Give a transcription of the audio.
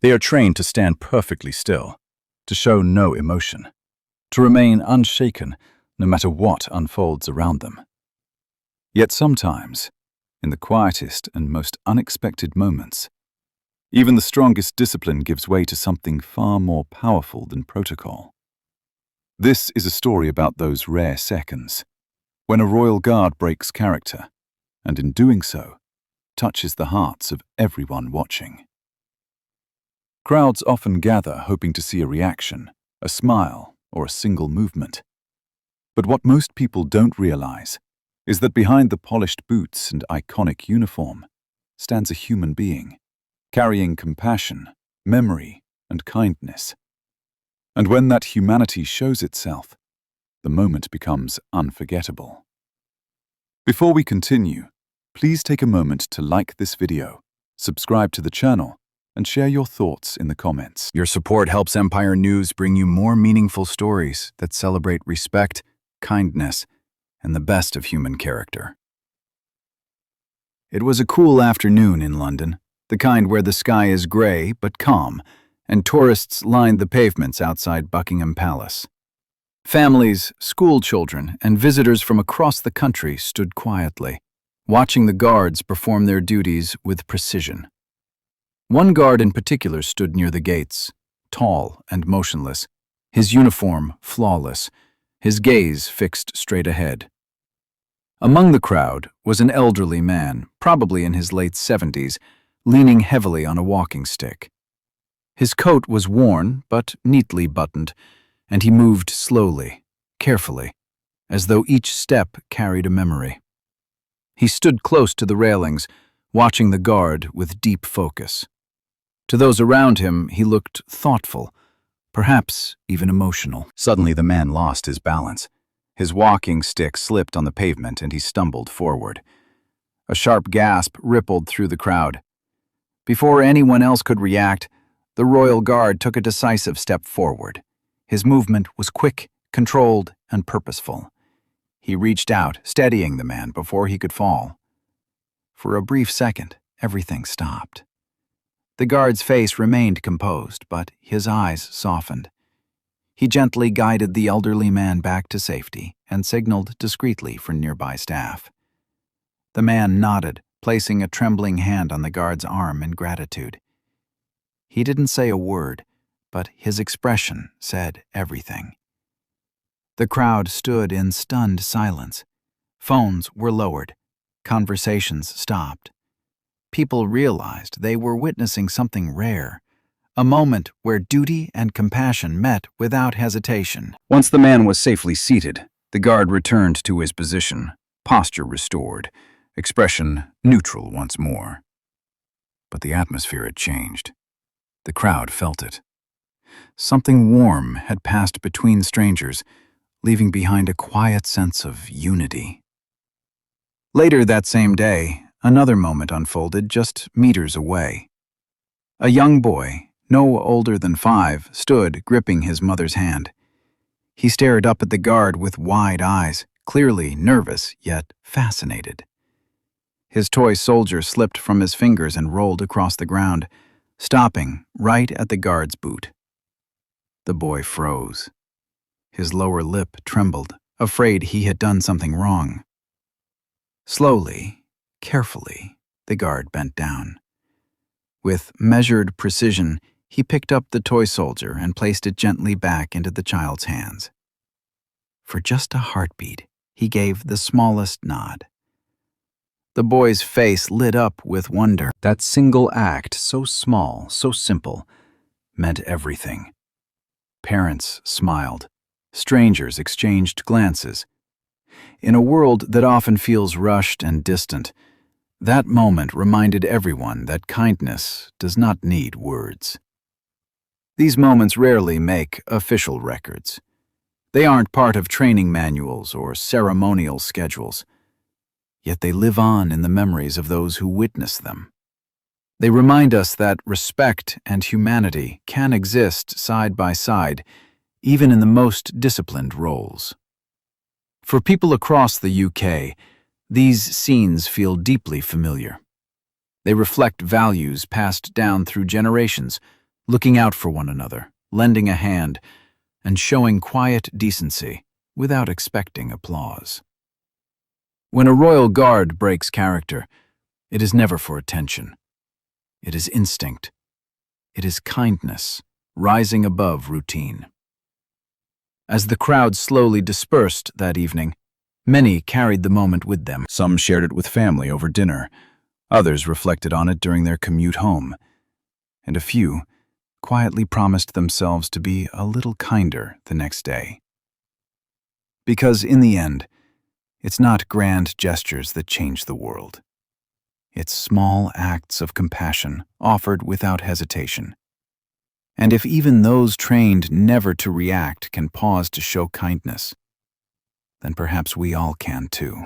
They are trained to stand perfectly still, to show no emotion, to remain unshaken no matter what unfolds around them. Yet sometimes, in the quietest and most unexpected moments, even the strongest discipline gives way to something far more powerful than protocol. This is a story about those rare seconds when a royal guard breaks character, and in doing so, touches the hearts of everyone watching. Crowds often gather hoping to see a reaction, a smile, or a single movement. But what most people don't realize is that behind the polished boots and iconic uniform stands a human being, carrying compassion, memory, and kindness. And when that humanity shows itself, the moment becomes unforgettable. Before we continue, please take a moment to like this video, subscribe to the channel, and share your thoughts in the comments. Your support helps Empire News bring you more meaningful stories that celebrate respect, kindness, and the best of human character. It was a cool afternoon in London, the kind where the sky is gray but calm, and tourists lined the pavements outside Buckingham Palace. Families, school children, and visitors from across the country stood quietly, watching the guards perform their duties with precision. One guard in particular stood near the gates, tall and motionless, his uniform flawless, his gaze fixed straight ahead. Among the crowd was an elderly man, probably in his late 70s, leaning heavily on a walking stick. His coat was worn but neatly buttoned, and he moved slowly, carefully, as though each step carried a memory. He stood close to the railings, watching the guard with deep focus. To those around him, he looked thoughtful, perhaps even emotional. Suddenly, the man lost his balance. His walking stick slipped on the pavement and he stumbled forward. A sharp gasp rippled through the crowd. Before anyone else could react, the royal guard took a decisive step forward. His movement was quick, controlled, and purposeful. He reached out, steadying the man before he could fall. For a brief second, everything stopped. The guard's face remained composed, but his eyes softened. He gently guided the elderly man back to safety and signaled discreetly for nearby staff. The man nodded, placing a trembling hand on the guard's arm in gratitude. He didn't say a word, but his expression said everything. The crowd stood in stunned silence. Phones were lowered. Conversations stopped. People realized they were witnessing something rare, a moment where duty and compassion met without hesitation. Once the man was safely seated, the guard returned to his position, posture restored, expression neutral once more. But the atmosphere had changed. The crowd felt it. Something warm had passed between strangers, leaving behind a quiet sense of unity. Later that same day, another moment unfolded just meters away. A young boy, no older than 5, stood gripping his mother's hand. He stared up at the guard with wide eyes, clearly nervous yet fascinated. His toy soldier slipped from his fingers and rolled across the ground, stopping right at the guard's boot. The boy froze. His lower lip trembled, afraid he had done something wrong. Slowly, carefully, the guard bent down. With measured precision, he picked up the toy soldier and placed it gently back into the child's hands. For just a heartbeat, he gave the smallest nod. The boy's face lit up with wonder. That single act, so small, so simple, meant everything. Parents smiled. Strangers exchanged glances. In a world that often feels rushed and distant, that moment reminded everyone that kindness does not need words. These moments rarely make official records. They aren't part of training manuals or ceremonial schedules. Yet they live on in the memories of those who witness them. They remind us that respect and humanity can exist side by side, even in the most disciplined roles. For people across the UK, these scenes feel deeply familiar. They reflect values passed down through generations, looking out for one another, lending a hand, and showing quiet decency without expecting applause. When a royal guard breaks character, it is never for attention. It is instinct. It is kindness, rising above routine. As the crowd slowly dispersed that evening, many carried the moment with them. Some shared it with family over dinner, others reflected on it during their commute home, and a few quietly promised themselves to be a little kinder the next day. Because in the end, it's not grand gestures that change the world. It's small acts of compassion offered without hesitation. And if even those trained never to react can pause to show kindness, then perhaps we all can too.